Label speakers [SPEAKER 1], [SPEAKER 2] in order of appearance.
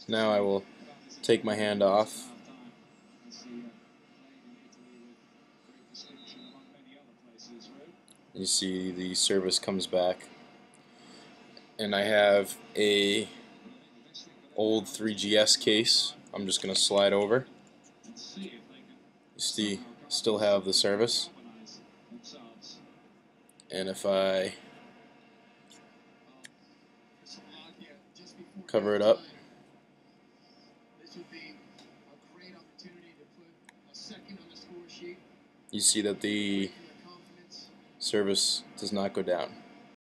[SPEAKER 1] Now I will take my hand off. You see the service comes back, and I have a old 3GS case. I'm just going to slide over. You see, still have the service, and if I cover it up, you see that the service does not go down.